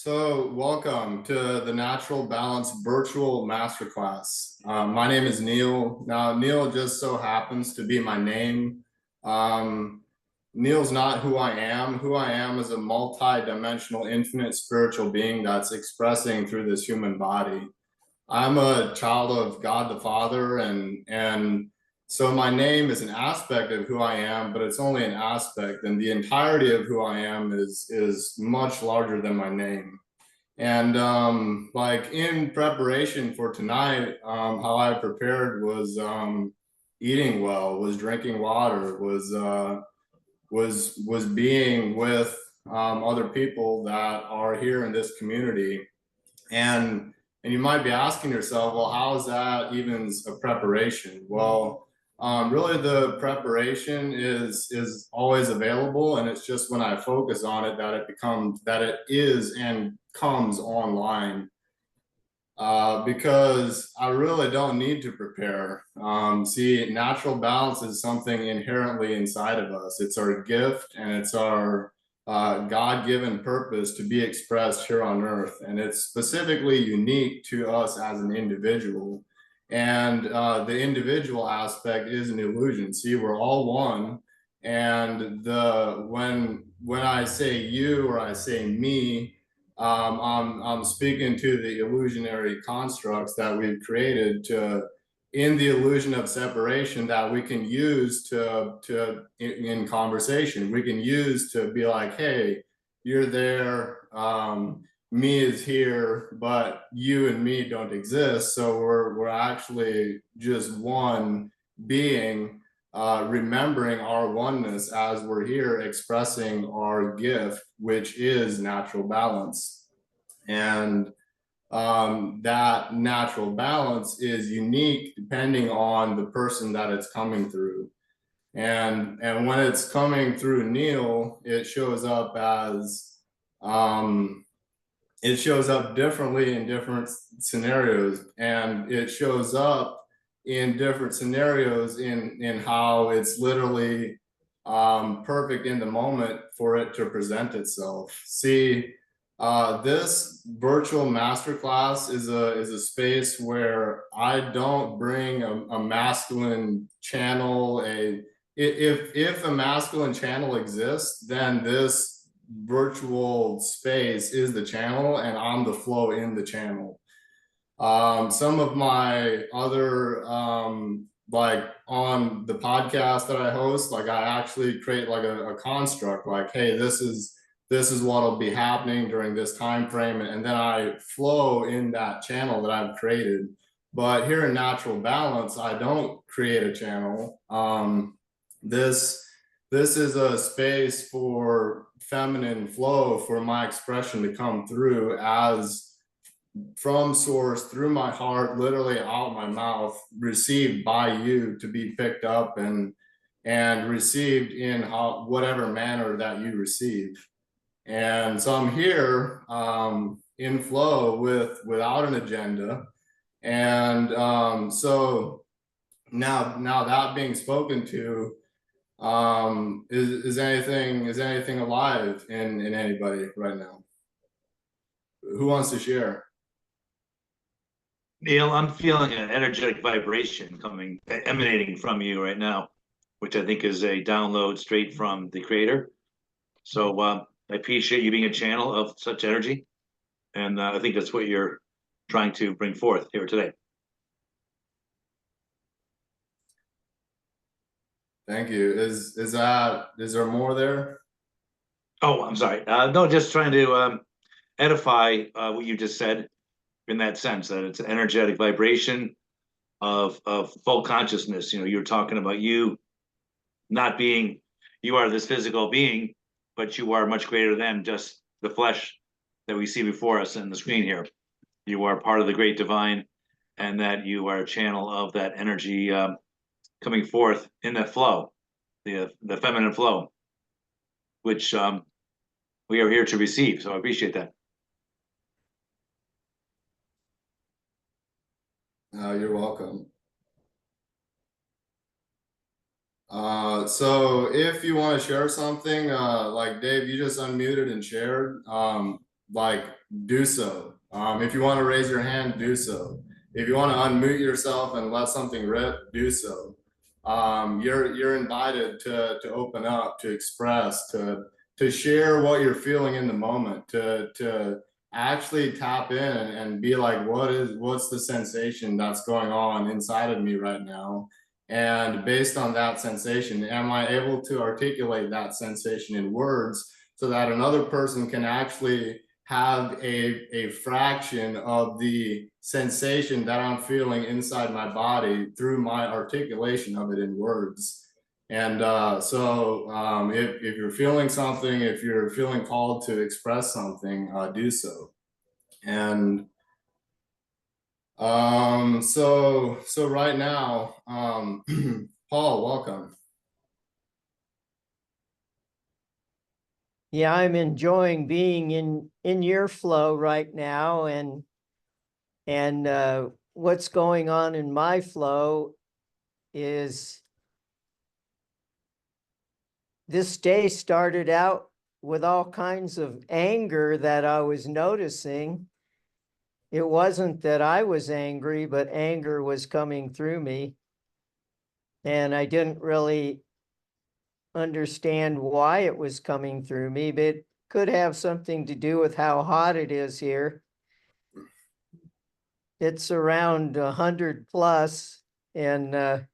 So, welcome to the Natural Balance Virtual Masterclass. My name is Neal. Now, Neal just so happens to be my name. Um, Neal's not who I am. Who I am is a multi-dimensional, infinite spiritual being that's expressing through this human body. I'm a child of God the Father, and so my name is an aspect of who I am, but it's only an aspect, and the entirety of who I am is much larger than my name. And like in preparation for tonight, how I prepared was eating well, was drinking water, was being with other people that are here in this community. And you might be asking yourself, well, how is that even a preparation? Well, really the preparation is always available, and it's just when I focus on it that it is and comes online. Because I really don't need to prepare. See, natural balance is something inherently inside of us. It's our gift, and it's our God-given purpose to be expressed here on earth. And it's specifically unique to us as an individual. And the individual aspect is an illusion. See, we're all one. And when I say you or I say me, I'm speaking to the illusionary constructs that we've created in the illusion of separation that we can use in conversation. We can use to be like, hey, you're there, me is here, but you and me don't exist. So we're actually just one being, remembering our oneness as we're here expressing our gift, which is natural balance. And that natural balance is unique depending on the person that it's coming through. And when it's coming through Neal, it shows up as it shows up differently in different scenarios, and it shows up in different scenarios in how it's literally perfect in the moment for it to present itself. See, this virtual masterclass is a space where I don't bring a masculine channel. If a masculine channel exists, then this virtual space is the channel, and I'm the flow in the channel. Some of my other like on the podcast that I host, like I actually create like a construct, like, hey, this is what'll be happening during this time frame, and then I flow in that channel that I've created. But here in Natural Balance, I don't create a channel. This is a space for feminine flow, for my expression to come through as from source, through my heart, literally out my mouth, received by you to be picked up and received in whatever manner that you receive. And so I'm here in flow without an agenda. And so now that being spoken to, is anything alive in anybody right now? Who wants to share? Neal, I'm feeling an energetic vibration emanating from you right now, which I think is a download straight from the creator. So I appreciate you being a channel of such energy. And I think that's what you're trying to bring forth here today. Thank you. Is there more there? Oh, I'm sorry. No, just trying to edify what you just said, in that sense that it's an energetic vibration of full consciousness. You know, you're talking about you not being, you are this physical being, but you are much greater than just the flesh that we see before us in the screen here. You are part of the great divine, and that you are a channel of that energy coming forth in that flow, the feminine flow, which we are here to receive. So I appreciate that. You're welcome. So if you want to share something, like Dave, you just unmuted and shared. like do so. If you want to raise your hand, do so. If you want to unmute yourself and let something rip, do so. You're invited to open up, to express, to share what you're feeling in the moment, to actually tap in and be like, what's the sensation that's going on inside of me right now? And based on that sensation, am I able to articulate that sensation in words so that another person can actually have a fraction of the sensation that I'm feeling inside my body through my articulation of it in words. And if you're feeling something, if you're feeling called to express something, do so. And so right now, Paul, welcome. Yeah, I'm enjoying being in your flow right now, and what's going on in my flow is this day started out with all kinds of anger that I was noticing. It wasn't that I was angry, but anger was coming through me, and I didn't really understand why it was coming through me, but it could have something to do with how hot it is here. It's around 100 plus, and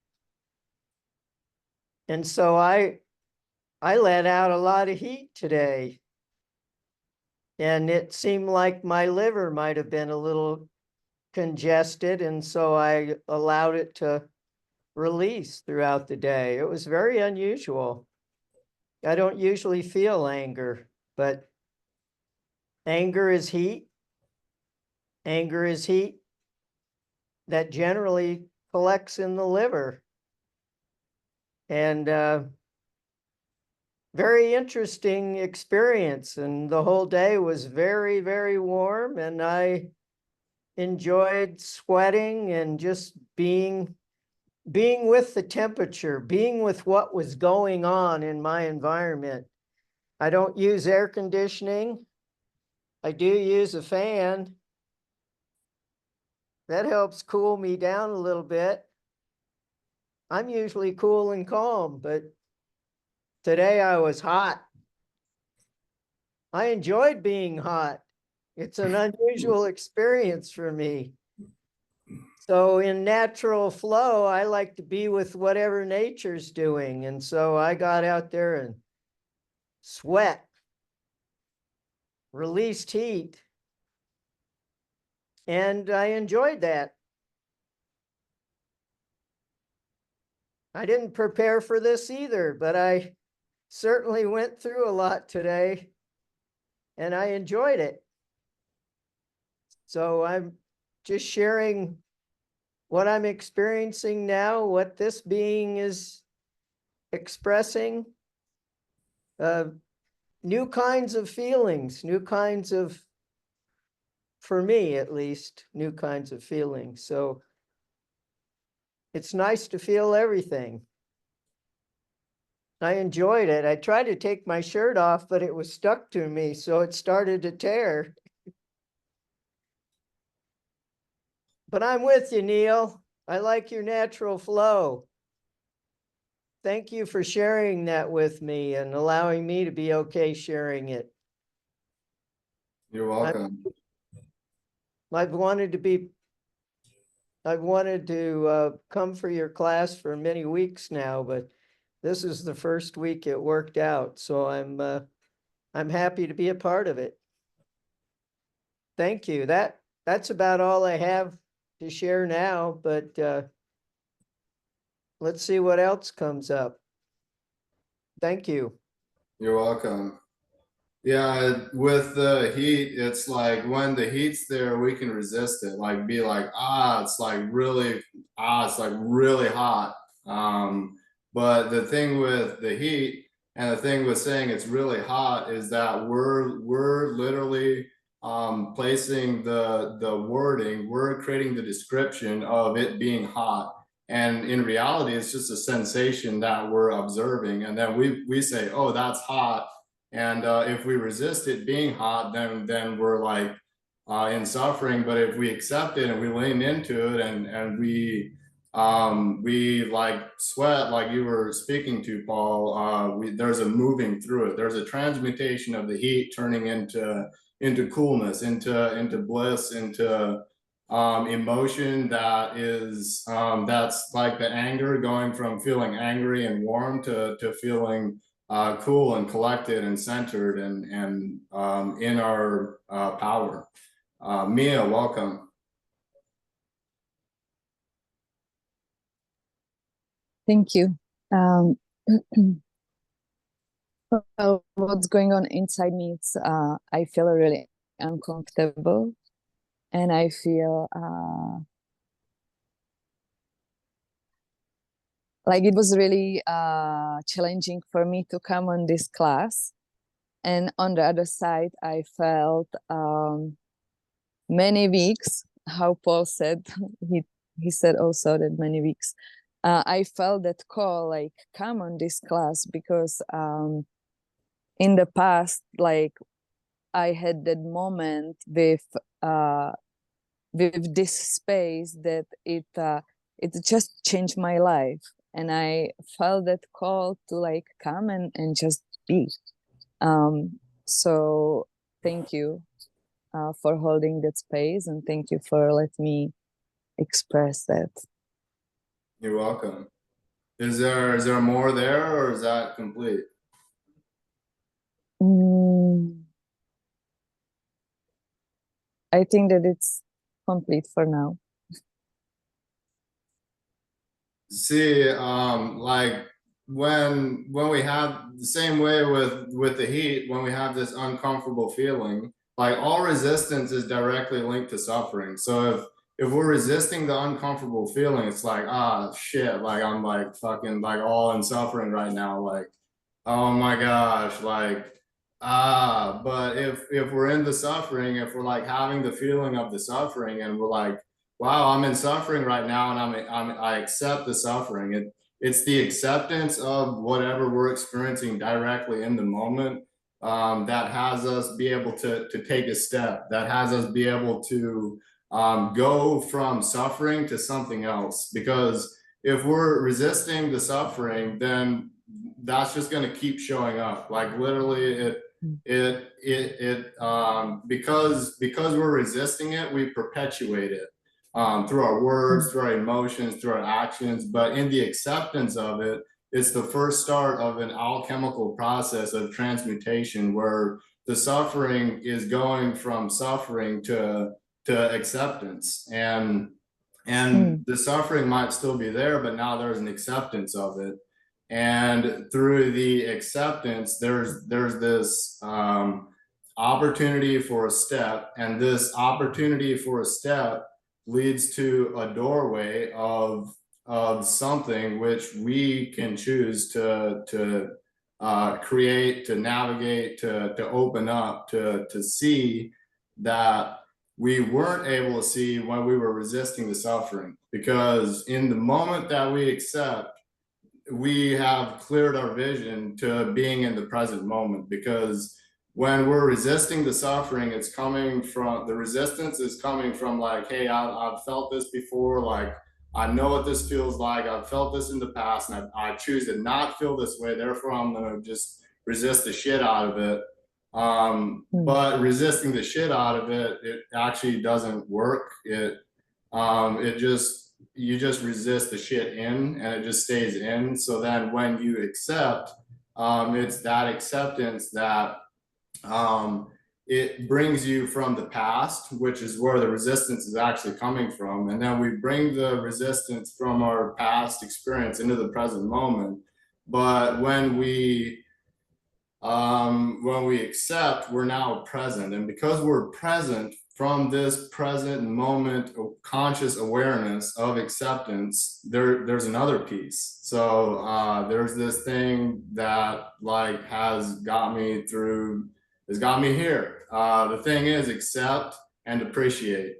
so I let out a lot of heat today, and it seemed like my liver might have been a little congested, and so I allowed it to release throughout the day. It was very unusual. I don't usually feel anger, but anger is heat. Anger is heat that generally collects in the liver. And very interesting experience. And the whole day was very, very warm. And I enjoyed sweating and just being with the temperature, being with what was going on in my environment. I don't use air conditioning. I do use a fan. That helps cool me down a little bit. I'm usually cool and calm, but today I was hot. I enjoyed being hot. It's an unusual experience for me. So in natural flow, I like to be with whatever nature's doing. And so I got out there and sweat, released heat, and I enjoyed that. I didn't prepare for this either, but I certainly went through a lot today, and I enjoyed it. So I'm just sharing what I'm experiencing now, what this being is expressing, new kinds of feelings, new kinds of, for me at least, new kinds of feelings. So it's nice to feel everything. I enjoyed it. I tried to take my shirt off, but it was stuck to me, so it started to tear. But I'm with you, Neal. I like your natural flow. Thank you for sharing that with me and allowing me to be okay sharing it. You're welcome. I've wanted to come for your class for many weeks now, but this is the first week it worked out. So I'm happy to be a part of it. Thank you. That's about all I have to share now, but let's see what else comes up. Thank you. You're welcome. Yeah, with the heat, it's like when the heat's there, we can resist it. Like be like, it's like really, it's like really hot. But the thing with the heat and the thing with saying it's really hot is that we're literally placing the wording, we're creating the description of it being hot. And in reality, it's just a sensation that we're observing. And then we say, oh, that's hot. And if we resist it being hot, then we're like in suffering. But if we accept it and we lean into it and we like sweat, like you were speaking to, Paul, there's a moving through it. There's a transmutation of the heat turning into coolness, into bliss, into emotion that is that's like the anger going from feeling angry and warm to feeling cool and collected and centered and in our power. Mia, welcome. Thank you. Well, what's going on inside me? It's I feel really uncomfortable, and I feel like it was really challenging for me to come on this class. And on the other side, I felt many weeks, how Paul said, he said also that many weeks, I felt that call, like, come on this class, because in the past, like, I had that moment with this space that it just changed my life, and I felt that call to like come and just be. So thank you for holding that space, and thank you for letting me express that. You're welcome. Is there more there, or is that complete? I think that it's complete for now. See, like when we have the same way with the heat, when we have this uncomfortable feeling, like all resistance is directly linked to suffering. So if we're resisting the uncomfortable feeling, it's like, ah, shit, like I'm like fucking like all in suffering right now, like, oh my gosh, like, but if we're in the suffering, if we're like having the feeling of the suffering and we're like, wow, I'm in suffering right now, and I accept the suffering. It's the acceptance of whatever we're experiencing directly in the moment that has us be able to take a step, that has us be able to go from suffering to something else. Because if we're resisting the suffering, then that's just going to keep showing up. Like literally, because we're resisting it, we perpetuate it. Through our words, through our emotions, through our actions. But in the acceptance of it, it's the first start of an alchemical process of transmutation where the suffering is going from suffering to acceptance. And the suffering might still be there, but now there's an acceptance of it. And through the acceptance, there's this opportunity for a step, and this opportunity for a step leads to a doorway of something which we can choose to create, to navigate, to open up, to see that we weren't able to see when we were resisting the suffering. Because in the moment that we accept, we have cleared our vision to being in the present moment. Because when we're resisting the suffering, it's coming from, the resistance is coming from like, hey, I've felt this before, like I know what this feels like, I've felt this in the past, and I choose to not feel this way, therefore I'm gonna just resist the shit out of it. But resisting the shit out of it, it actually doesn't work. You just resist the shit in, and it just stays in. So then when you accept, it's that acceptance that it brings you from the past, which is where the resistance is actually coming from. And then we bring the resistance from our past experience into the present moment. But when we accept, we're now present. And because we're present, from this present moment of conscious awareness of acceptance, there's another piece. So there's this thing that like has got me here. The thing is accept and appreciate.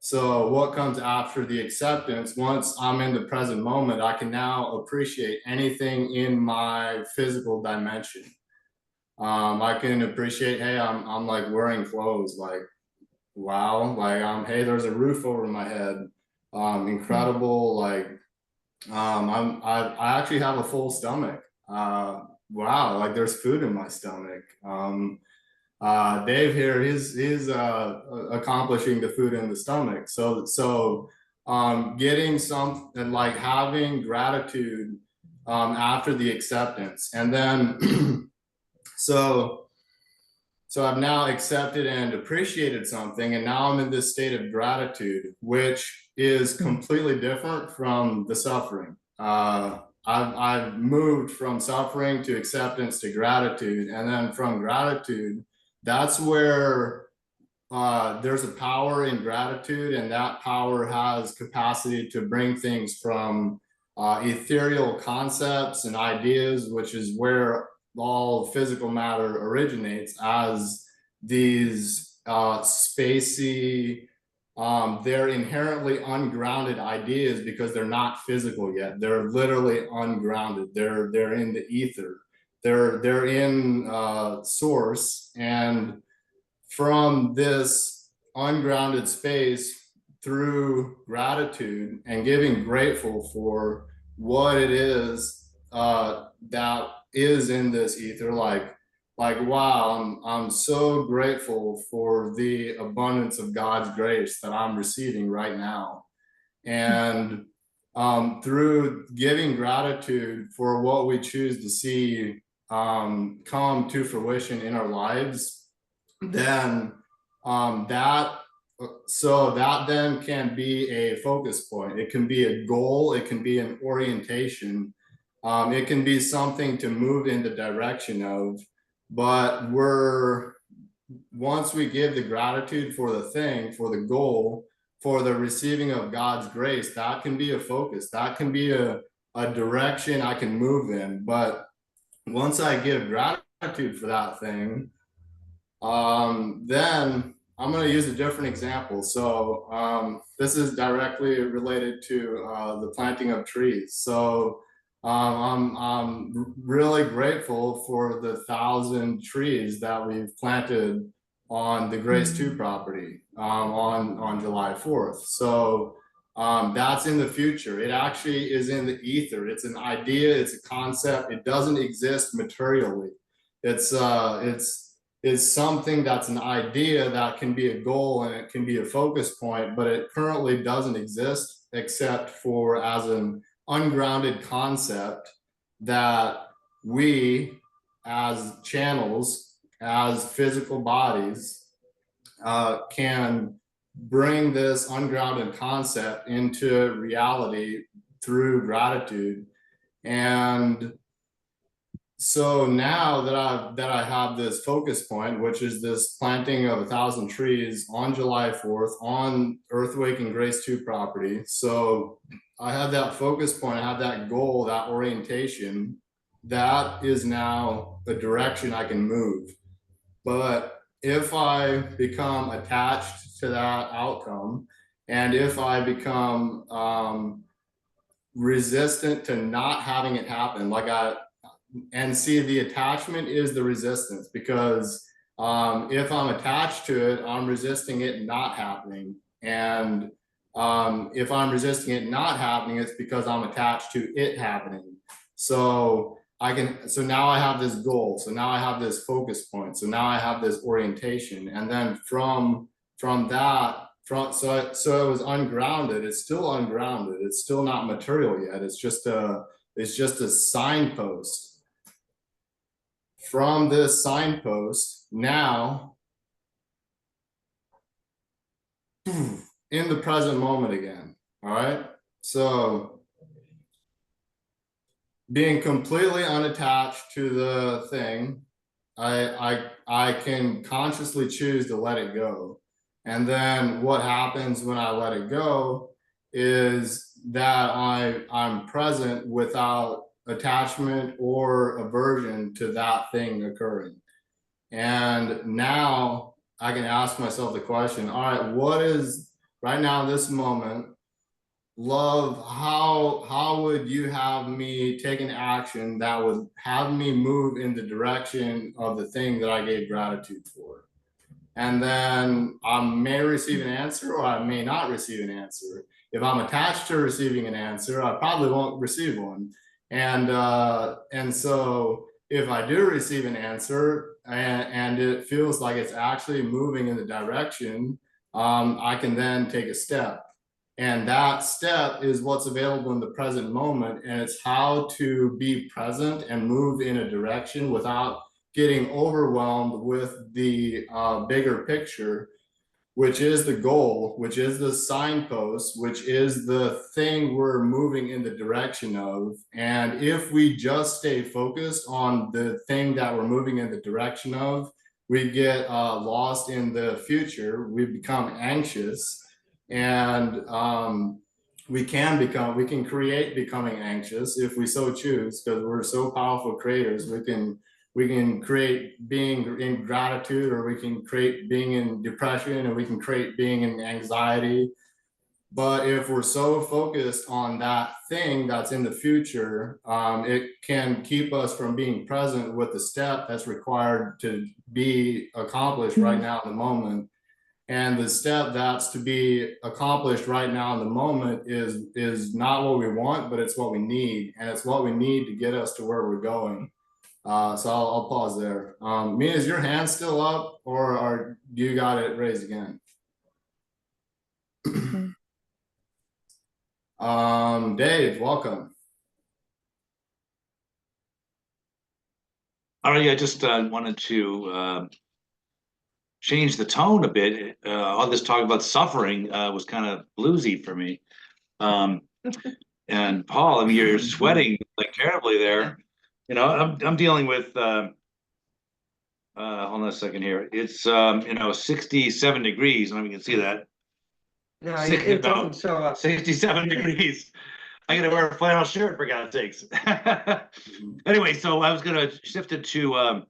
So what comes after the acceptance, once I'm in the present moment, I can now appreciate anything in my physical dimension. I can appreciate, hey, I'm like wearing clothes, like, wow, like, hey, there's a roof over my head. Incredible, like, I actually have a full stomach. Wow, like there's food in my stomach. Dave here, he's accomplishing the food in the stomach. So getting some and like having gratitude after the acceptance, and then so I've now accepted and appreciated something, and now I'm in this state of gratitude, which is completely different from the suffering. I've moved from suffering to acceptance to gratitude, and then from gratitude, that's where there's a power in gratitude, and that power has capacity to bring things from ethereal concepts and ideas, which is where all physical matter originates, as these spacey, they're inherently ungrounded ideas because they're not physical yet. They're literally ungrounded. They're in the ether. They're in source, and from this ungrounded space, through gratitude and giving grateful for what it is that is in this ether, like wow, I'm so grateful for the abundance of God's grace that I'm receiving right now. And through giving gratitude for what we choose to see come to fruition in our lives, then that then can be a focus point. It can be a goal. It can be an orientation. It can be something to move in the direction of. But once we give the gratitude for the thing, for the goal, for the receiving of God's grace, that can be a focus. That can be a direction I can move in. But once I give gratitude for that thing, then I'm going to use a different example. So this is directly related to the planting of trees. So I'm really grateful for the 1,000 trees that we've planted on the Grace 2 property on July 4th. So that's in the future. It actually is in the ether. It's an idea. It's a concept. It doesn't exist materially. It's something that's an idea that can be a goal and it can be a focus point, but it currently doesn't exist except for as an ungrounded concept that we as channels, as physical bodies, can bring this ungrounded concept into reality through gratitude. And so now that I have this focus point, which is this planting of 1,000 trees on July 4th on Earthquake and Grace 2 property. So I have that focus point, I have that goal, that orientation. That is now the direction I can move. But if I become attached to that outcome, and if I become resistant to not having it happen, and see, the attachment is the resistance, because if I'm attached to it, I'm resisting it not happening. And if I'm resisting it not happening, it's because I'm attached to it happening. So now I have this goal. So now I have this focus point. So now I have this orientation. And then from that, so it was ungrounded. It's still ungrounded. It's still not material yet. It's just a signpost. From this signpost, now in the present moment again. All right. So being completely unattached to the thing, I can consciously choose to let it go. And then what happens when I let it go is that I'm present without attachment or aversion to that thing occurring. And now I can ask myself the question, all right, what is right now in this moment, love, how would you have me take an action that would have me move in the direction of the thing that I gave gratitude for? And then I may receive an answer or I may not receive an answer. If I'm attached to receiving an answer, I probably won't receive one. And so if I do receive an answer and it feels like it's actually moving in the direction, I can then take a step. And that step is what's available in the present moment. And it's how to be present and move in a direction without getting overwhelmed with the bigger picture, which is the goal, which is the signpost, which is the thing we're moving in the direction of. And if we just stay focused on the thing that we're moving in the direction of, we get lost in the future. We become anxious, and we can create becoming anxious if we so choose, because we're so powerful creators. We can create being in gratitude, or we can create being in depression, or we can create being in anxiety. But if we're so focused on that thing that's in the future, it can keep us from being present with the step that's required to be accomplished right now in the moment. And the step that's to be accomplished right now in the moment is not what we want, but it's what we need. And it's what we need to get us to where we're going. So I'll pause there. Mia, is your hand still up, or do you got it raised again? Dave, welcome. All right, I just wanted to change the tone a bit. All this talk about suffering was kind of bluesy for me. And Paul, I mean, you're sweating like terribly there. You know, I'm dealing with hold on a second here. It's 67 degrees. I don't know if you can see that. No, it doesn't show up. 67 degrees. I gotta wear a flannel shirt for God's sakes. Anyway, so I was gonna shift it to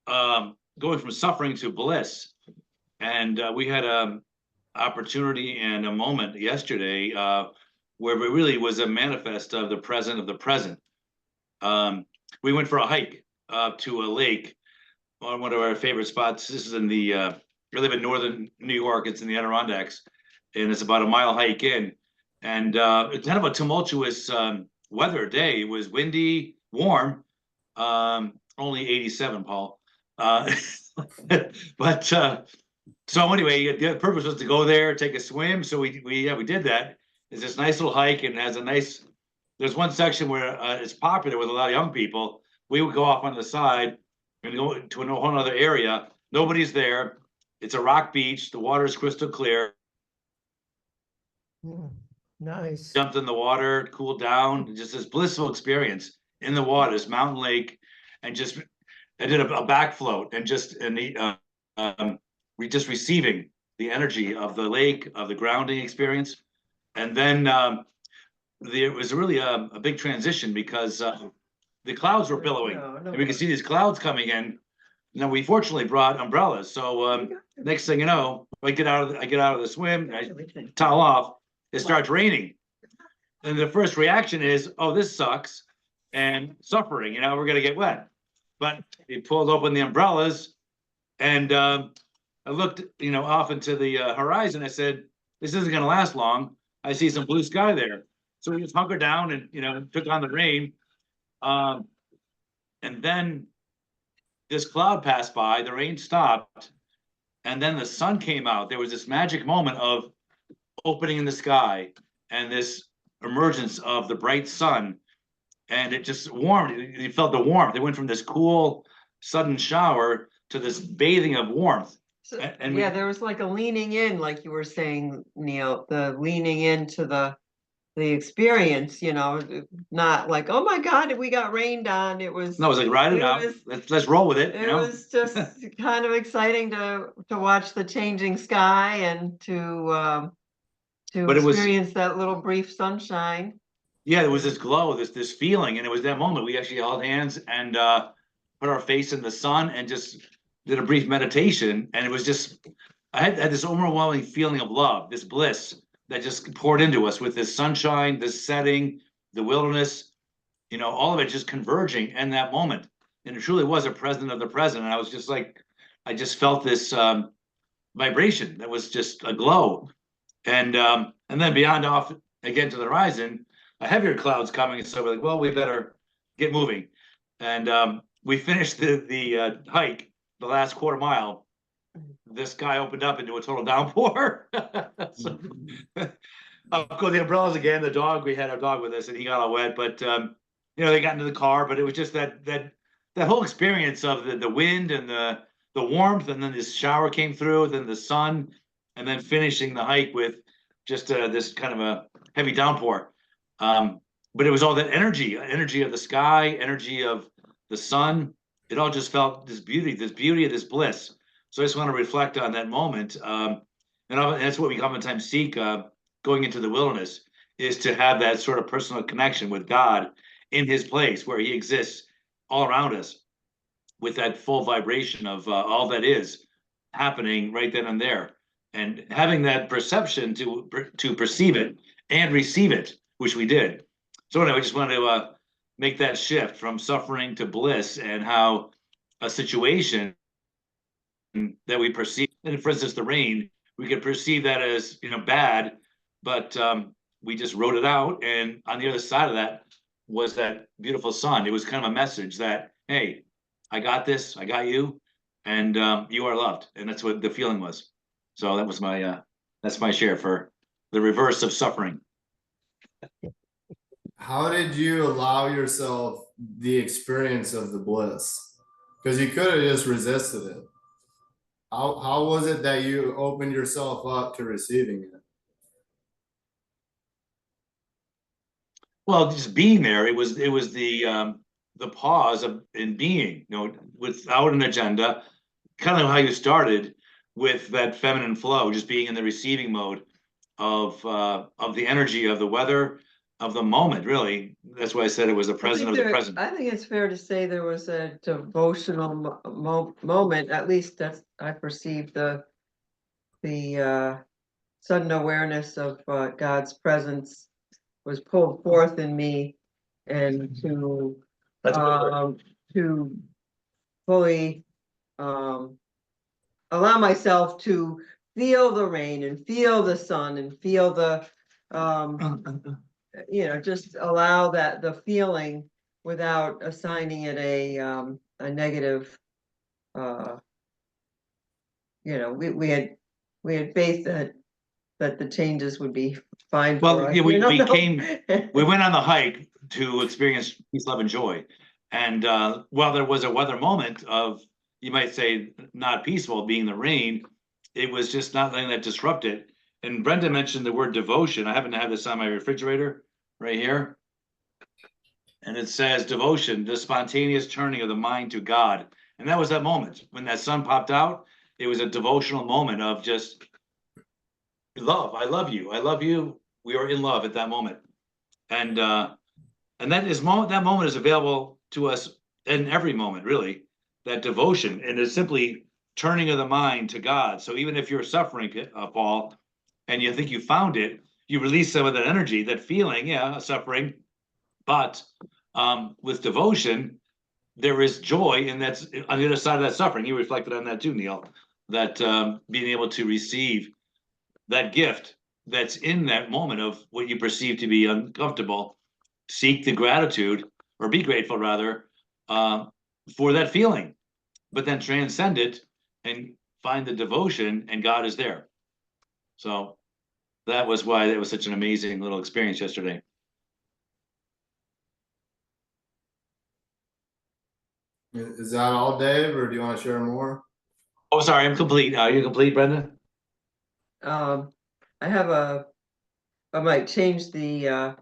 going from suffering to bliss. And we had an opportunity and a moment yesterday where it really was a manifest of the present of the present. We went for a hike to a lake on one of our favorite spots. This is in the, we live in northern New York. It's in the Adirondacks, and it's about a mile hike in. And it's kind of a tumultuous weather day. It was windy, warm, only 87, Paul. But so anyway, the purpose was to go there, take a swim. So we did that. It's this nice little hike, and has a nice. There's one section where it's popular with a lot of young people. We would go off on the side and go to a whole other area. Nobody's there. It's a rock beach. The water is crystal clear. Nice. Jumped in the water, cooled down. Just this blissful experience in the water, this mountain lake, and just I did a back float and we just receiving the energy of the lake, of the grounding experience. And then there was really a big transition because the clouds were billowing. And we could see these clouds coming in. Now we fortunately brought umbrellas. So next thing you know, I get out of the swim, I towel off, it starts raining. And the first reaction is, oh, this sucks, and suffering, we're gonna get wet. But he pulled open the umbrellas, and I looked, off into the horizon. I said, this isn't going to last long. I see some blue sky there. So we just hunkered down and, took on the rain. And then this cloud passed by, the rain stopped, and then the sun came out. There was this magic moment of opening in the sky and this emergence of the bright sun. And it just warmed. You felt the warmth. It went from this cool, sudden shower to this bathing of warmth. So, there was like a leaning in, like you were saying, Neal, the leaning into the experience, not like, oh my God, we got rained on. It was like, ride it out. Let's roll with it. It was just kind of exciting to watch the changing sky and to experience that little brief sunshine. Yeah, there was this glow, this feeling, and it was that moment we actually held hands and put our face in the sun and just did a brief meditation. And it was just, I had this overwhelming feeling of love, this bliss that just poured into us with this sunshine, this setting, the wilderness, all of it just converging in that moment. And it truly was a present of the present. And I was just like, I just felt this vibration that was just a glow. And then beyond off again to the horizon, a heavier cloud's coming. So we're like, well, we better get moving. And we finished the hike, the last quarter mile. The sky opened up into a total downpour. So, of course, the umbrellas again. We had our dog with us, and he got all wet. But they got into the car. But it was just that whole experience of the wind and the warmth, and then this shower came through, then the sun, and then finishing the hike with just this kind of a heavy downpour. But it was all that energy of the sky, energy of the sun. It all just felt this beauty of this bliss. So I just want to reflect on that moment. And that's what we oftentimes seek going into the wilderness, is to have that sort of personal connection with God in his place where he exists all around us, with that full vibration of all that is happening right then and there, and having that perception to perceive it and receive it, which we did. So anyway, I just wanted to make that shift from suffering to bliss, and how a situation that we perceive, and for instance, the rain, we could perceive that as bad, but we just wrote it out, and on the other side of that was that beautiful sun. It was kind of a message that, hey, I got this, I got you, and you are loved. And that's what the feeling was. So that was that's my share for the reverse of suffering. How did you allow yourself the experience of the bliss? Because you could have just resisted it. How was it that you opened yourself up to receiving it? Well, just being there, it was the pause in being, without an agenda, kind of how you started with that feminine flow, just being in the receiving mode of the energy of the weather, of the moment. Really, that's why I said it was a present of the present. I think it's fair to say there was a devotional moment. At least that's I perceived the sudden awareness of God's presence was pulled forth in me, and to fully allow myself to feel the rain and feel the sun and feel the just allow the feeling without assigning it a negative. We had faith that the changes would be fine. Well, for us, yeah, we went on the hike to experience peace, love, and joy. And while there was a weather moment of, you might say, not peaceful, being the rain, it was just not letting that disrupt it. And Brenda mentioned the word devotion. I happen to have this on my refrigerator right here. And it says devotion, the spontaneous turning of the mind to God. And that was that moment when that sun popped out. It was a devotional moment of just love. I love you. I love you. We are in love at that moment. And that moment is available to us in every moment, really. That devotion, and it's simply turning of the mind to God. So even if you're suffering, Paul, and you think you found it, you release some of that energy, that feeling, suffering. But with devotion, there is joy, and that's on the other side of that suffering. You reflected on that too, Neal, that being able to receive that gift that's in that moment of what you perceive to be uncomfortable, seek the gratitude, or be grateful rather, for that feeling, but then transcend it and find the devotion, and God is there. So that was why it was such an amazing little experience yesterday. Is that all, Dave, or do you want to share more? Oh, sorry, I'm complete. Are you complete, Brenda? I might change the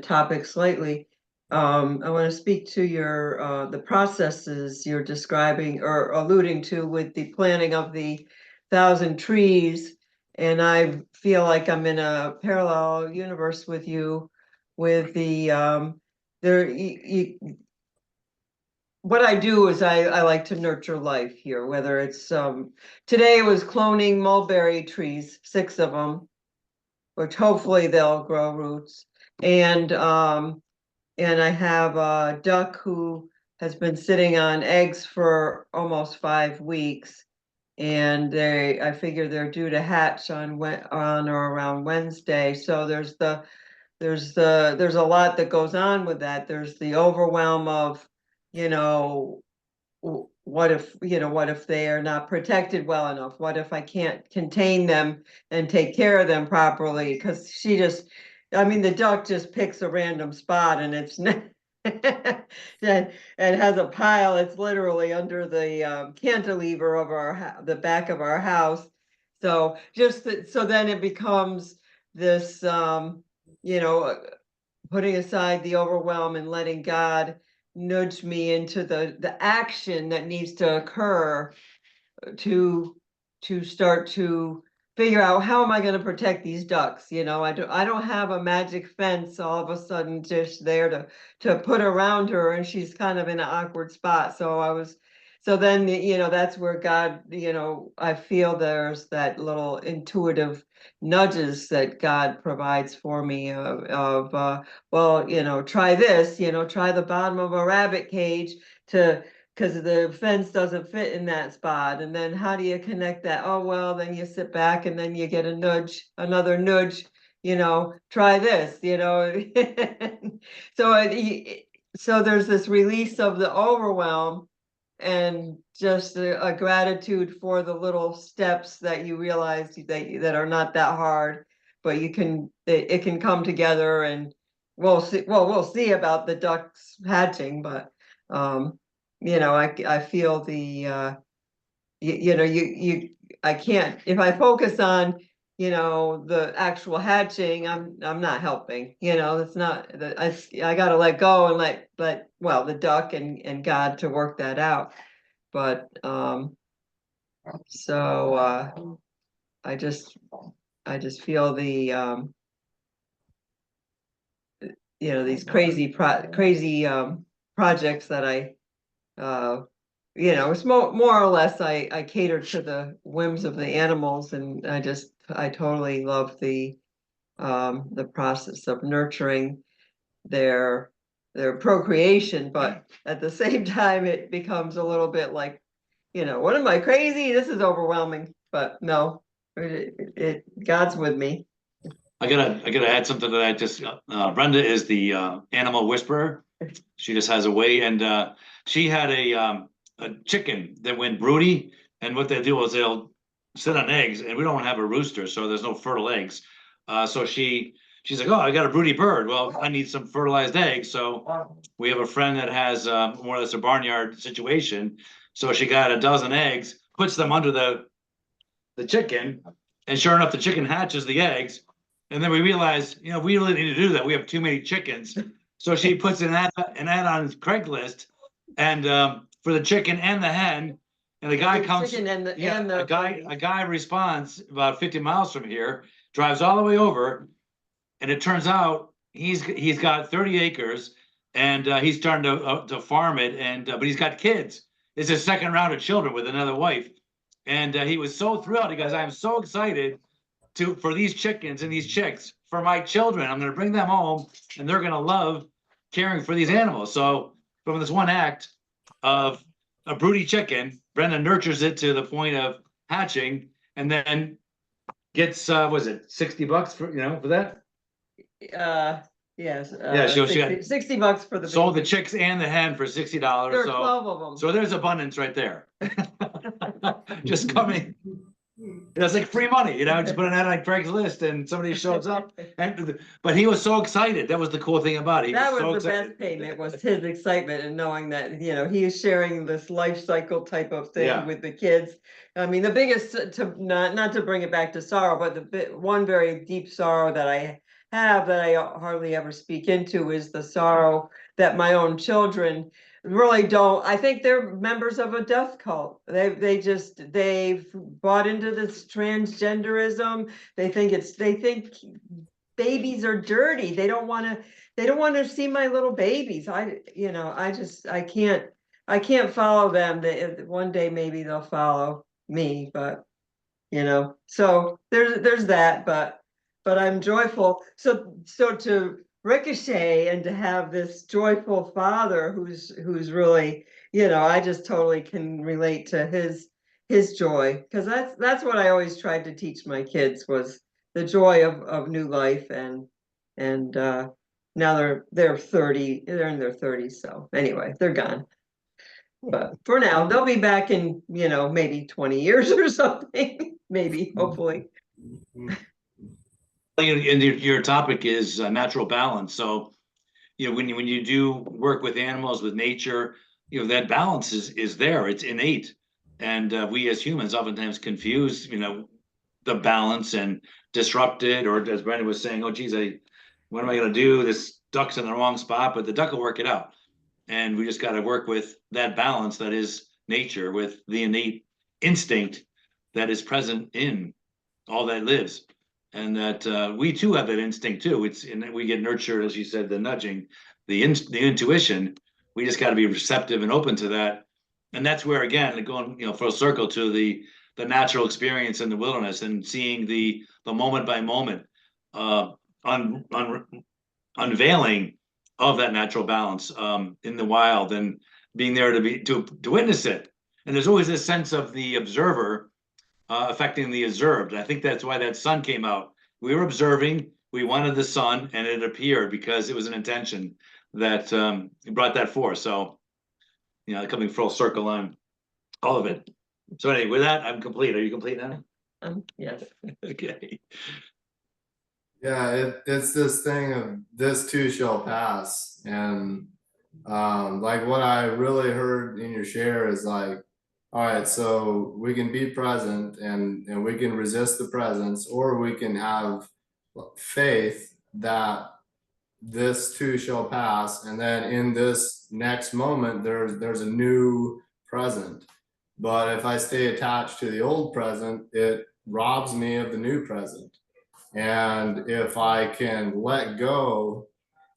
topic slightly. I want to speak to your the processes you're describing or alluding to with the planting of the 1,000 trees, and I feel like I'm in a parallel universe with you, with the what I do is I like to nurture life here, whether it's today it was cloning mulberry trees, 6 of them, which hopefully they'll grow roots. And I have a duck who has been sitting on eggs for almost 5 weeks. And I figure they're due to hatch on or around Wednesday. So there's a lot that goes on with that. There's the overwhelm of, you know, what if they are not protected well enough? What if I can't contain them and take care of them properly? Because the duck just picks a random spot and it's and has a pile. It's literally under the cantilever of the back of our house. So so then it becomes this, putting aside the overwhelm and letting God nudge me into the action that needs to occur to start to figure out how am I going to protect these ducks. I don't have a magic fence all of a sudden just there to put around her, and she's kind of in an awkward spot. So then that's where God, I feel there's that little intuitive nudges that God provides for me of try this, try the bottom of a rabbit cage because the fence doesn't fit in that spot. And then how do you connect that? Oh, well, then you sit back and then you get another nudge, try this, so there's this release of the overwhelm and just a gratitude for the little steps that you realize that are not that hard, but it can come together, and we'll see about the ducks hatching, but I feel I can't, if I focus on the actual hatching, I'm not helping. It's not I got to let go and let the duck and God to work that out. But so I just feel these crazy projects that it's more or less I cater to the whims of the animals, and I totally love the process of nurturing their procreation, but at the same time it becomes a little bit like, what am I, crazy? This is overwhelming, but no, God's with me. I gotta add something to that. Just Brenda is the animal whisperer. She just has a way, and she had a chicken that went broody, and what they do is they'll sit on eggs, and we don't have a rooster, so there's no fertile eggs. So she's like, oh, I got a broody bird. Well, I need some fertilized eggs. So we have a friend that has more or less a barnyard situation. So she got a dozen eggs, puts them under the chicken, and sure enough, the chicken hatches the eggs. And then we realize, we really need to do that. We have too many chickens. So she puts an ad on Craigslist, and for the chicken and the hen, and the guy comes. A guy responds about 50 miles from here, drives all the way over, and it turns out he's got 30 acres, and he's starting to farm it, and but he's got kids. It's his second round of children with another wife, and he was so thrilled. He goes, "I'm so excited for these chickens and these chicks for my children. I'm going to bring them home, and they're going to love caring for these animals." So from this one act of a broody chicken, Brenda nurtures it to the point of hatching, and then gets was it $60 for that? Yes. Yeah, she got $60 for the sold baby. the chicks and the hen for $60. There are 12 of them. So there's abundance right there. Just coming. It's like free money, just put an ad on Craigslist and somebody shows up. But he was so excited. That was the cool thing about it. That was the best payment, was his excitement and knowing that, he is sharing this life cycle type of thing with the kids. I mean, the biggest, not to bring it back to sorrow, but one very deep sorrow that I have that I hardly ever speak into is the sorrow that my own children really don't. I think they're members of a death cult. They've bought into this transgenderism. They think babies are dirty. They don't want to see my little babies. I can't follow them. One day maybe they'll follow me, but so there's that. But but I'm joyful. So to ricochet and to have this joyful father who's really, I just totally can relate to his joy, because that's what I always tried to teach my kids, was the joy of new life. And now they're 30, they're in their 30s. So anyway, they're gone. But for now, they'll be back in, maybe 20 years or something, maybe, hopefully. And your topic is natural balance. So, when you do work with animals, with nature, that balance is there. It's innate, and we as humans oftentimes confuse, the balance and disrupt it. Or as Brenda was saying, oh, geez, what am I going to do? This duck's in the wrong spot, but the duck will work it out. And we just got to work with that balance that is nature, with the innate instinct that is present in all that lives. And that we too have that instinct too. We get nurtured, as you said, the nudging, the intuition. We just got to be receptive and open to that. And that's where, again, going full circle to the natural experience in the wilderness, and seeing the moment by moment unveiling of that natural balance in the wild, and being there to witness it. And there's always this sense of the observer affecting the observed. I think that's why that sun came out. We were observing, we wanted the sun, and it appeared because it was an intention that brought that forth. So, coming full circle on all of it. So anyway, with that, I'm complete. Are you complete now? Yes. Okay. Yeah, it's this thing of this too shall pass. And like what I really heard in your share is like, all right, so we can be present and we can resist the presence, or we can have faith that this too shall pass, and then in this next moment there's a new present. But if I stay attached to the old present, it robs me of the new present. And if I can let go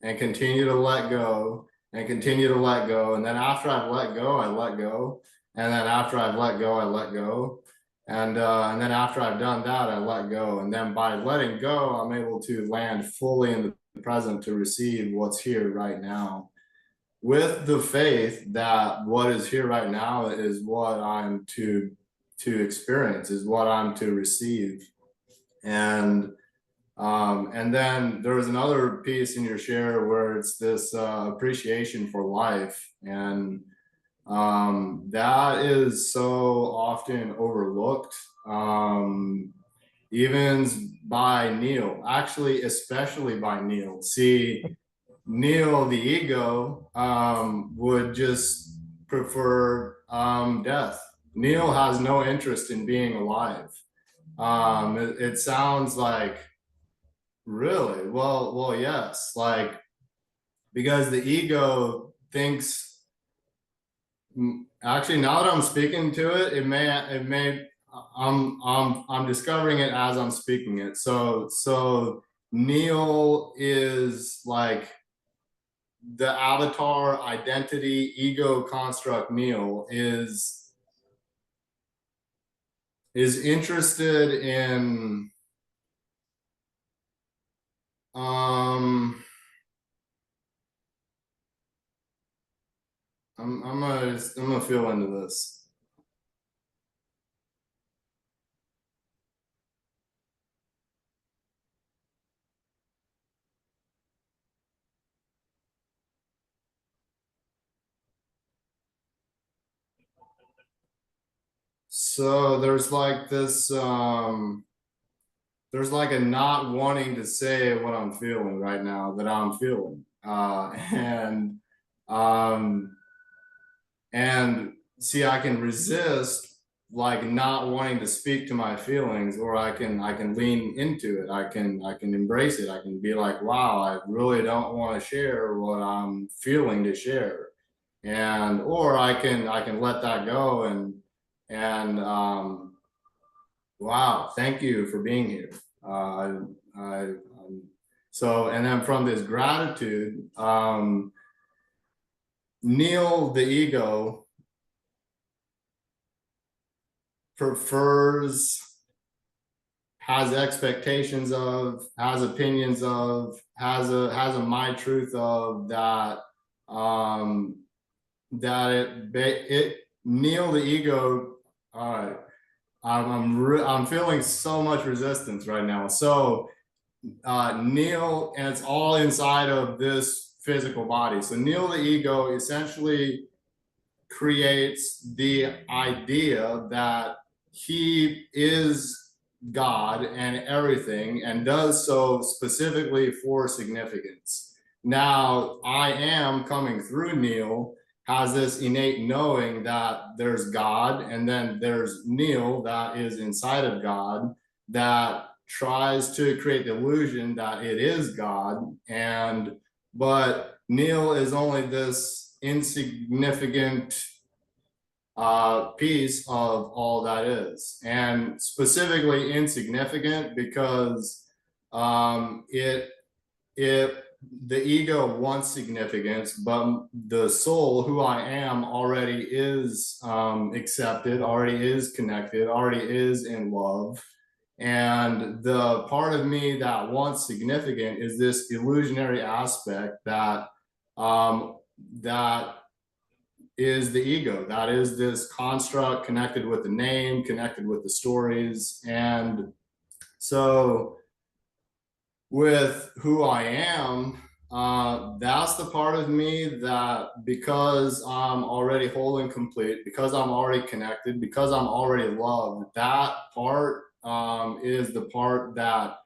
and continue to let go and continue to let go, and then after I've let go, I let go, and then after I've let go, I let go, and then after I've done that, I let go, and then by letting go, I'm able to land fully in the present to receive what's here right now, with the faith that what is here right now is what I'm to experience, is what I'm to receive. And then there was another piece in your share where it's this appreciation for life, and that is so often overlooked, even by Neal, actually, especially by Neal. See, Neal, the ego, would just prefer death. Neal has no interest in being alive. It sounds like, really? Well, yes. Like, because the ego thinks. Actually, now that I'm speaking to it, it may. I'm discovering it as I'm speaking it. So Neal is like the avatar identity ego construct. Neal is interested in I'm gonna feel into this. So there's like this there's like a not wanting to say what I'm feeling right now, that I'm feeling. And see, I can resist like not wanting to speak to my feelings, or I can lean into it. I can embrace it. I can be like, wow, I really don't want to share what I'm feeling to share. And or I can let that go and wow, thank you for being here. So, and then from this gratitude, Neal, the ego, prefers has expectations of, has opinions of, has a my truth of, that it Neal the ego. All right, I'm feeling so much resistance right now. So Neal, and it's all inside of this physical body. So Neal the ego essentially creates the idea that he is God and everything, and does so specifically for significance. Now, I am coming through Neal has this innate knowing that there's God, and then there's Neal that is inside of God that tries to create the illusion that it is God. But Neal is only this insignificant piece of all that is, and specifically insignificant because the ego wants significance, but the soul, who I am, already is accepted, already is connected, already is in love. And the part of me that wants significant is this illusionary aspect that that is the ego, that is this construct connected with the name, connected with the stories. And so with who I am, that's the part of me that, because I'm already whole and complete, because I'm already connected, because I'm already loved, that part is the part that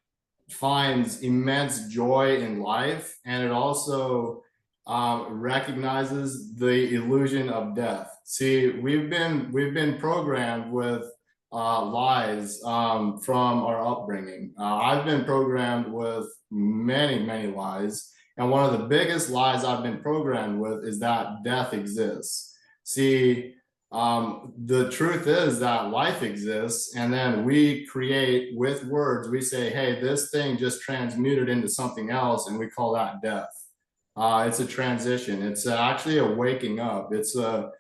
finds immense joy in life. And it also recognizes the illusion of death. See, we've been programmed with lies from our upbringing. I've been programmed with many lies. And one of the biggest lies I've been programmed with is that death exists. See, the truth is that life exists, and then we create with words. We say, hey, this thing just transmuted into something else, and we call that death. It's a transition. It's actually a waking up. It's a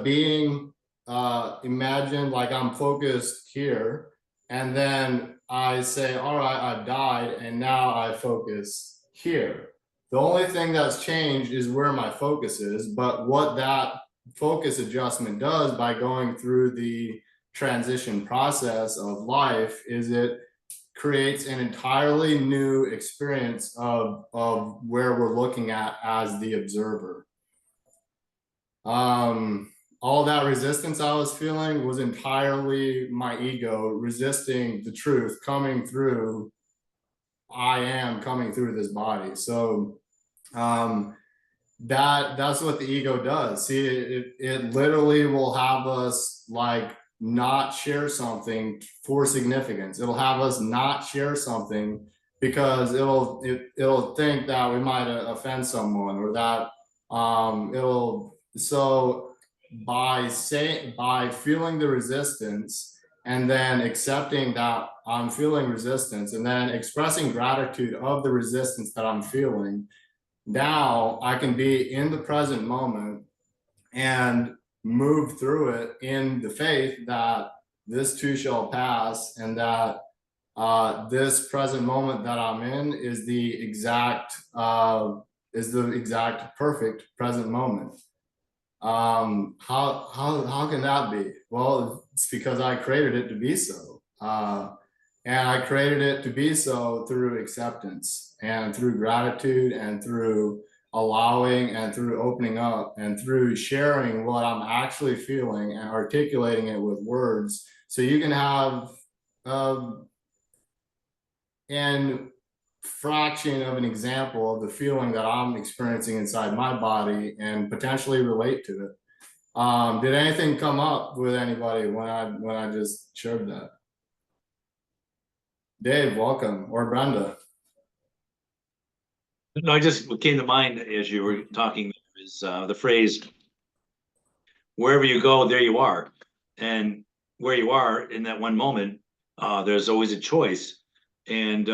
being. Imagine like I'm focused here, and then I say, all right, I've died, and now I focus here. The only thing that's changed is where my focus is, but what that focus adjustment does by going through the transition process of life is it creates an entirely new experience of where we're looking at as the observer. All that resistance I was feeling was entirely my ego resisting the truth coming through. I am coming through this body. So that's what the ego does. See, it literally will have us like not share something for significance. It'll have us not share something because it'll think that we might offend someone, or that by feeling the resistance and then accepting that I'm feeling resistance, and then expressing gratitude of the resistance that I'm feeling, now I can be in the present moment and move through it in the faith that this too shall pass, and that this present moment that I'm in is the exact perfect present moment. How can that be? Well, it's because I created it to be so. And I created it to be so through acceptance, and through gratitude, and through allowing, and through opening up, and through sharing what I'm actually feeling and articulating it with words. So you can have an fraction of an example of the feeling that I'm experiencing inside my body and potentially relate to it. Did anything come up with anybody when I just shared that? Dave, welcome, or Brenda. No, just what came to mind as you were talking is the phrase, wherever you go, there you are. And where you are in that one moment, there's always a choice. And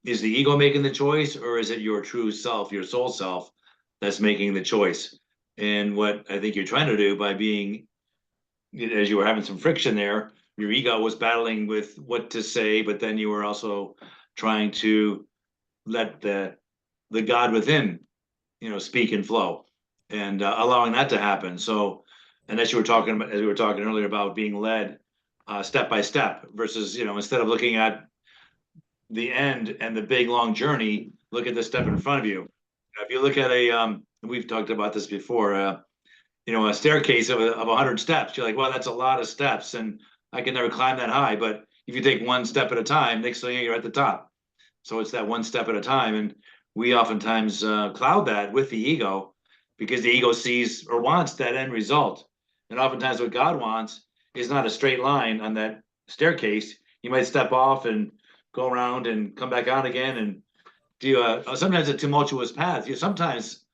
is the ego making the choice, or is it your true self, your soul self, that's making the choice? And what I think you're trying to do by being, as you were having some friction there, your ego was battling with what to say, but then you were also trying to let the God within, speak and flow, and allowing that to happen. So, and as you were talking about, as we were talking earlier about being led step by step versus, instead of looking at the end and the big long journey, look at the step in front of you. If you look at we've talked about this before, a staircase of 100 steps, you're like, well, that's a lot of steps, and I can never climb that high. But if you take one step at a time, next thing you're at the top. So it's that one step at a time, and we oftentimes cloud that with the ego, because the ego sees or wants that end result. And oftentimes, what God wants is not a straight line on that staircase. You might step off and go around and come back out again, and do sometimes a tumultuous path. Sometimes,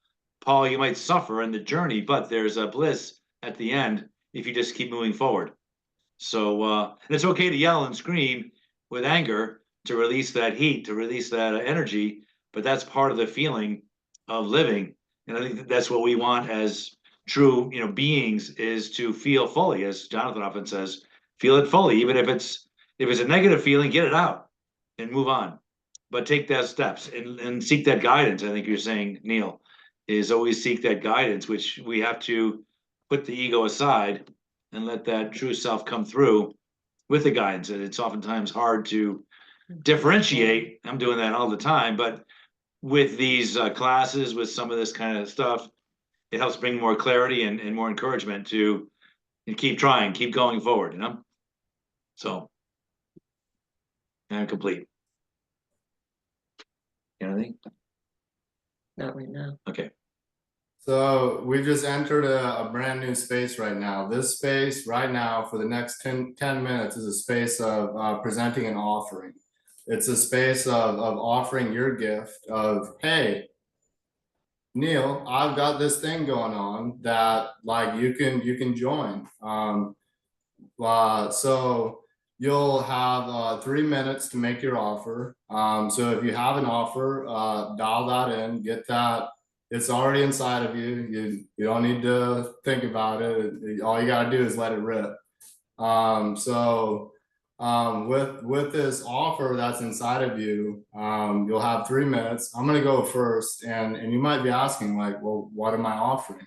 Paul, you might suffer in the journey, but there's a bliss at the end if you just keep moving forward. So and it's okay to yell and scream with anger, to release that heat, to release that energy, but that's part of the feeling of living. And I think that's what we want as true, beings, is to feel fully, as Jonathan often says, feel it fully, even if it's a negative feeling, get it out and move on. But take those steps and seek that guidance. I think you're saying, Neal, is always seek that guidance, which we have to put the ego aside and let that true self come through with the guidance. And it's oftentimes hard to differentiate. I'm doing that all the time, but with these classes, with some of this kind of stuff, it helps bring more clarity and more encouragement to keep trying, keep going forward, So, I'm complete. Anything? Not right now. Okay. So we just entered a brand new space right now. This space right now for the next 10 minutes is a space of presenting an offering. It's a space of offering your gift of, hey, Neal, I've got this thing going on that like you can join. So you'll have 3 minutes to make your offer. So if you have an offer, dial that in, get that. It's already inside of you. You don't need to think about it. All you got to do is let it rip. With this offer that's inside of you, you'll have 3 minutes. I'm going to go first, and you might be asking, like, well, what am I offering?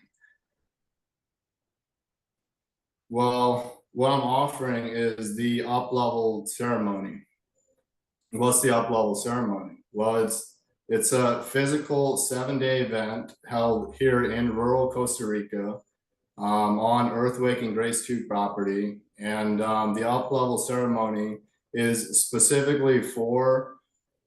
Well, what I'm offering is the up-level ceremony. What's the up-level ceremony? Well, it's a physical 7-day event held here in rural Costa Rica, on Earthquake Grace 2 property. And the up-level ceremony is specifically for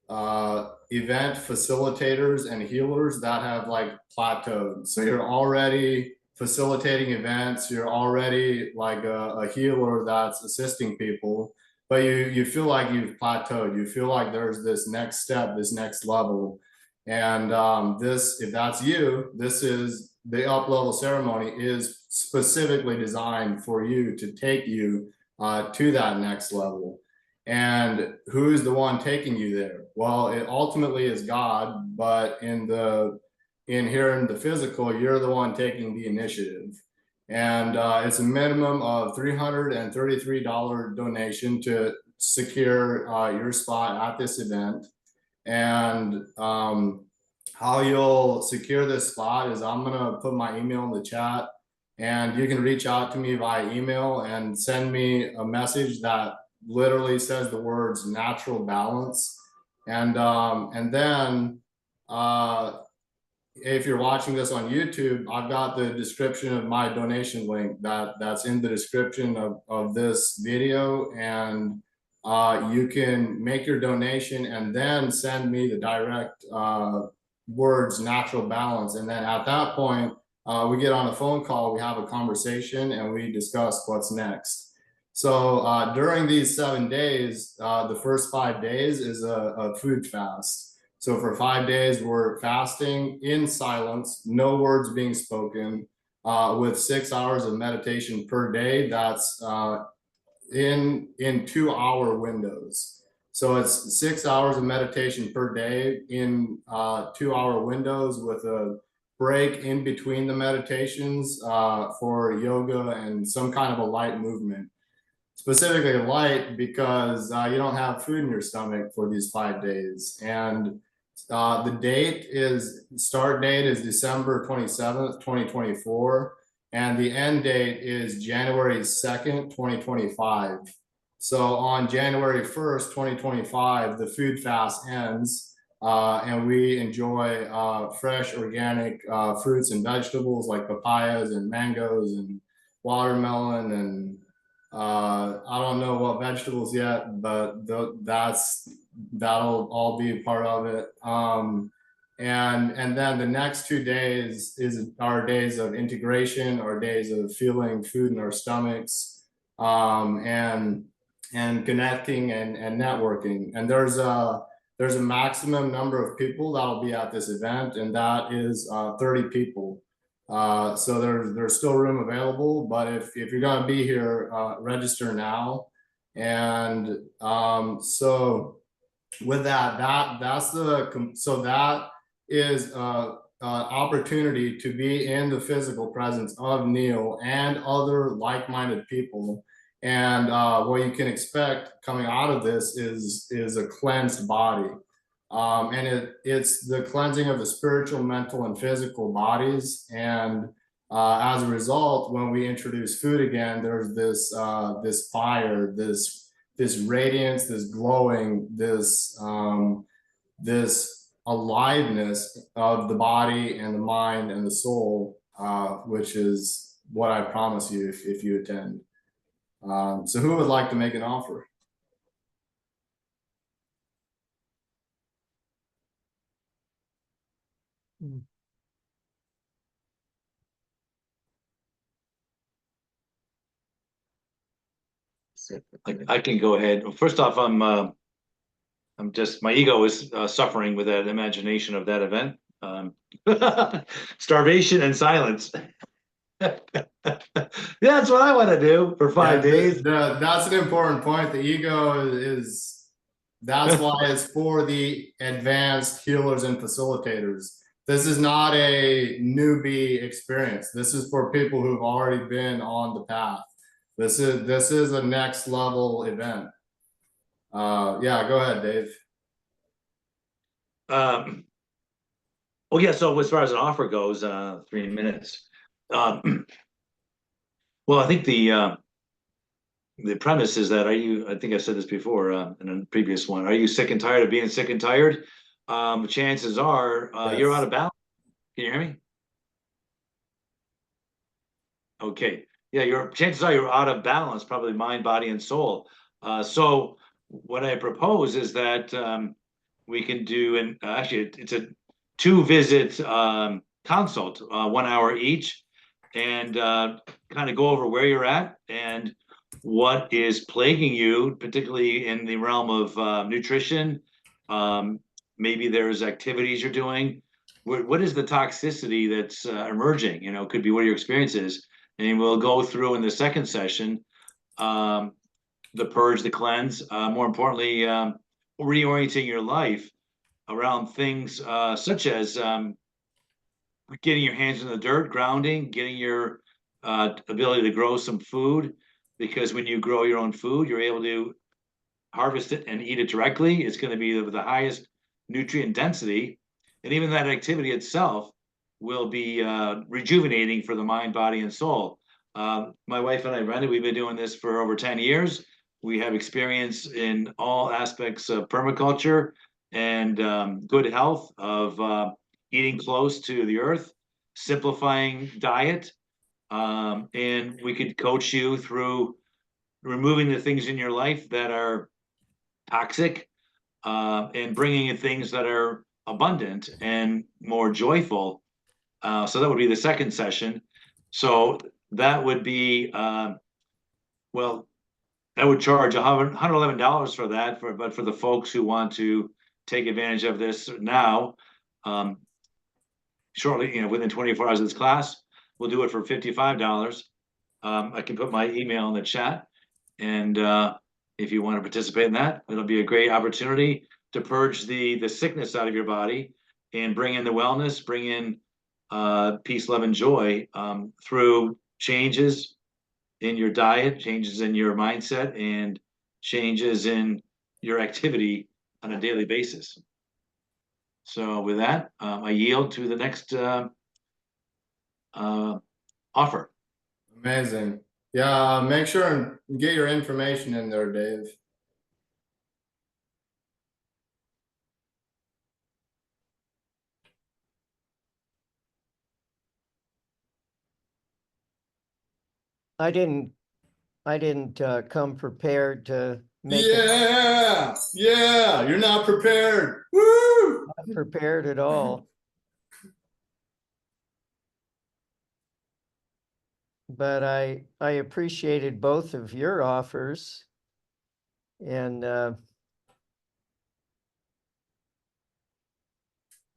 event facilitators and healers that have like plateaued. So you're already facilitating events, you're already like a healer that's assisting people, but you feel like you've plateaued. You feel like there's this next step, this next level. And if that's you, this is the up-level ceremony is specifically designed for you to take you to that next level. And who's the one taking you there? Well, it ultimately is God, but in here in the physical, you're the one taking the initiative. And it's a minimum of $333 donation to secure your spot at this event. And how you'll secure this spot is I'm gonna put my email in the chat, and you can reach out to me via email and send me a message that literally says the words natural balance. And then if you're watching this on YouTube, I've got the description of my donation link that's in the description of this video, and you can make your donation and then send me the direct words natural balance. And then at that point, we get on a phone call, we have a conversation, and we discuss what's next. So during these 7 days, the first 5 days is a food fast. So for 5 days, we're fasting in silence, no words being spoken, with 6 hours of meditation per day. That's in 2-hour windows. So it's 6 hours of meditation per day in 2-hour windows, with a break in between the meditations for yoga and some kind of a light movement. specifically light because you don't have food in your stomach for these 5 days. And start date is December 27th, 2024. And the end date is January 2nd, 2025. So on January 1st, 2025, the food fast ends. And we enjoy fresh organic fruits and vegetables like papayas and mangoes and watermelon and I don't know what vegetables yet, but that'll all be part of it. And then the next 2 days is our days of integration, our days of feeling food in our stomachs, and connecting and networking. And there's a maximum number of people that'll be at this event, and that is 30 people. So there's still room available, but if you're gonna be here, register now. And so with that is opportunity to be in the physical presence of Neal and other like-minded people. And what you can expect coming out of this is a cleansed body. And it's the cleansing of the spiritual, mental, and physical bodies. And as a result, when we introduce food again, there's this fire, this radiance, this glowing, this aliveness of the body and the mind and the soul, which is what I promise you if you attend. So who would like to make an offer? I can go ahead. First off, I'm just, my ego is suffering with that imagination of that event. Starvation and silence. Yeah, that's what I want to do for 5 days. That's an important point. The ego that's why it's for the advanced healers and facilitators. This is not a newbie experience. This is for people who've already been on the path. This is a next level event. Yeah, go ahead, Dave. Well, yeah, so as far as an offer goes, 3 minutes. Well, I think the premise is that I think I said this before in a previous one, are you sick and tired of being sick and tired? Chances are you're out of balance. Can you hear me? Okay. Yeah, chances are you're out of balance, probably mind, body, and soul. So what I propose is that we can do actually it's a 2-visit consult, 1 hour each, and kind of go over where you're at and what is plaguing you, particularly in the realm of nutrition. Maybe there's activities you're doing. What is the toxicity that's emerging? You know, could be what your experience is. And we'll go through in the second session the purge, the cleanse, more importantly, reorienting your life around things such as getting your hands in the dirt, grounding, getting your ability to grow some food, because when you grow your own food, you're able to harvest it and eat it directly. It's going to be the highest nutrient density, and even that activity itself will be rejuvenating for the mind, body, and soul. My wife and I, Brenda, we've been doing this for over 10 years. We have experience in all aspects of permaculture and good health, of eating close to the earth, simplifying diet, and we could coach you through removing the things in your life that are toxic, and bringing in things that are abundant and more joyful. So that would be the second session. So that would be, well, I would charge $111 for that, but for the folks who want to take advantage of this now, shortly, within 24 hours of this class, we'll do it for $55. I can put my email in the chat, and if you want to participate in that, it'll be a great opportunity to purge the sickness out of your body and bring in the wellness, bring in peace, love, and joy through changes in your diet, changes in your mindset, and changes in your activity on a daily basis. So with that, I yield to the next offer. Amazing. Yeah, make sure and get your information in there, Dave. I didn't come prepared to make it Yeah, you're not prepared. Woo! not prepared at all. But I appreciated both of your offers. And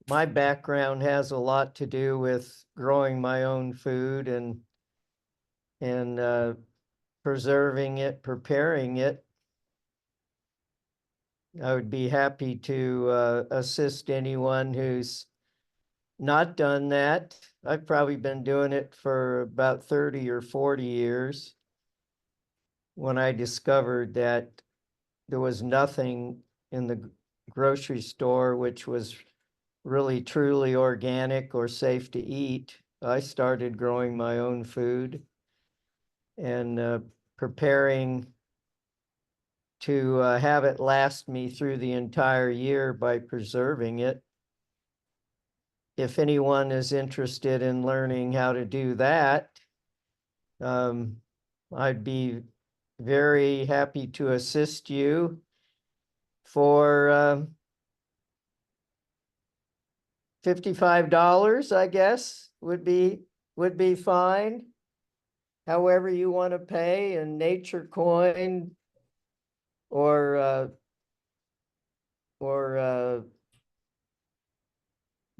my background has a lot to do with growing my own food and preserving it, preparing it. I would be happy to assist anyone who's not done that. I've probably been doing it for about 30 or 40 years when I discovered that there was nothing in the grocery store which was really truly organic or safe to eat. I started growing my own food and preparing to have it last me through the entire year by preserving it. If anyone is interested in learning how to do that, I'd be very happy to assist you for $55, I guess, would be fine. However you want to pay in nature coin or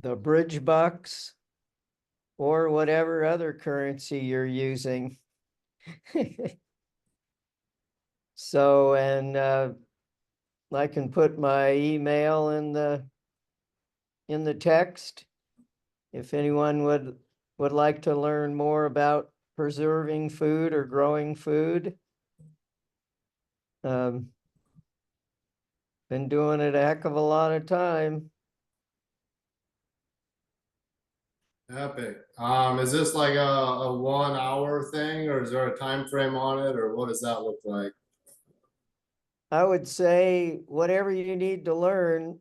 the bridge bucks or whatever other currency you're using. So, and I can put my email in the text. If anyone would like to learn more about preserving food or growing food. Been doing it a heck of a lot of time. Epic. Is this like a 1 hour thing, or is there a time frame on it, or what does that look like? I would say whatever you need to learn,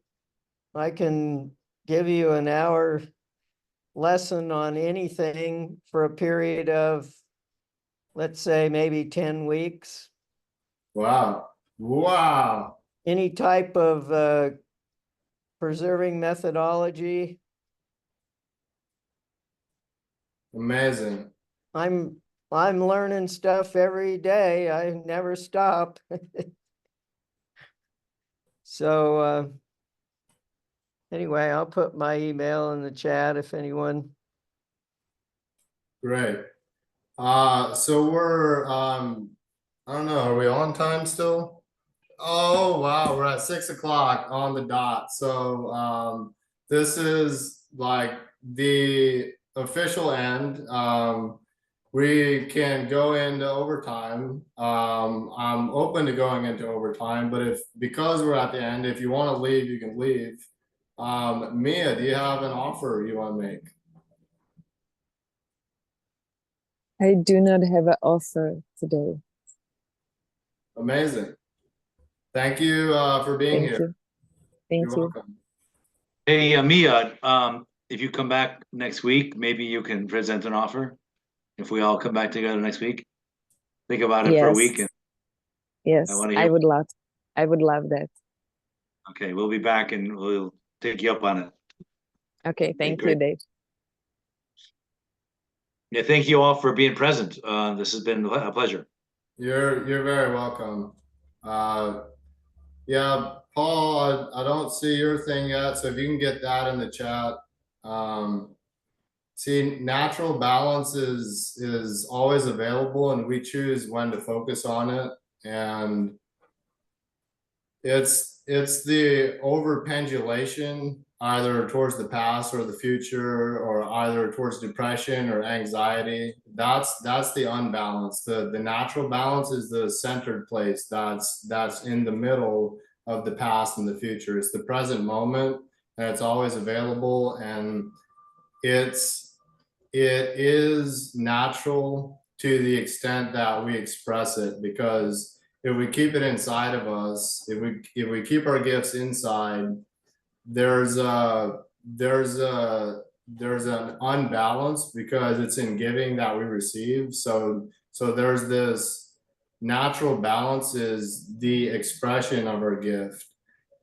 I can give you an hour lesson on anything for a period of, let's say, maybe 10 weeks. Wow. Wow. Any type of preserving methodology. Amazing. I'm learning stuff every day. I never stop. So anyway, I'll put my email in the chat if anyone. Great. So we're I don't know, are we on time still? Oh wow, we're at 6 o'clock on the dot. So this is like the official end. We can go into overtime. I'm open to going into overtime, but because we're at the end, if you want to leave, you can leave. Mia, do you have an offer you want to make? I do not have an offer today. Amazing. Thank you for being Thank here. you. Thank You're you. welcome. Hey, Mia, if you come back next week, maybe you can present an offer. If we all come back together next week, think about it for a week. And Yes, I want to I hear. would love that. Okay, we'll be back and we'll take you up on it. Okay, thank you, great. Dave. Yeah, thank you all for being present. This has been a pleasure. You're very welcome. Yeah, Paul, I don't see your thing yet, so if you can get that in the chat. See, natural balance is always available, and we choose when to focus on it. And it's the over pendulation either towards the past or the future, or either towards depression or anxiety. That's the unbalance. The natural balance is the centered place that's in the middle of the past and the future. It's the present moment, and it's always available, and it is natural to the extent that we express it, because if we keep it inside of us, if we keep our gifts inside, there's an unbalance, because it's in giving that we receive. So there's this natural balance is the expression of our gift,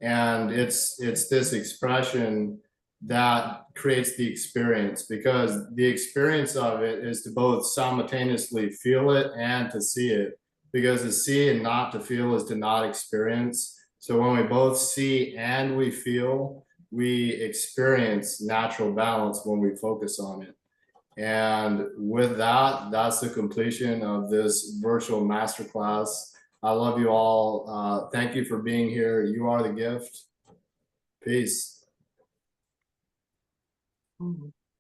and it's this expression that creates the experience, because the experience of it is to both simultaneously feel it and to see it, because to see and not to feel is to not experience. So when we both see and we feel, we experience natural balance when we focus on it. And with that, that's the completion of this virtual masterclass. I love you all. Thank you for being here. You are the gift. Peace.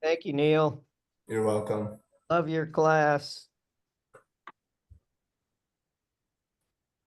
Thank you, Neal. You're welcome. Love your class.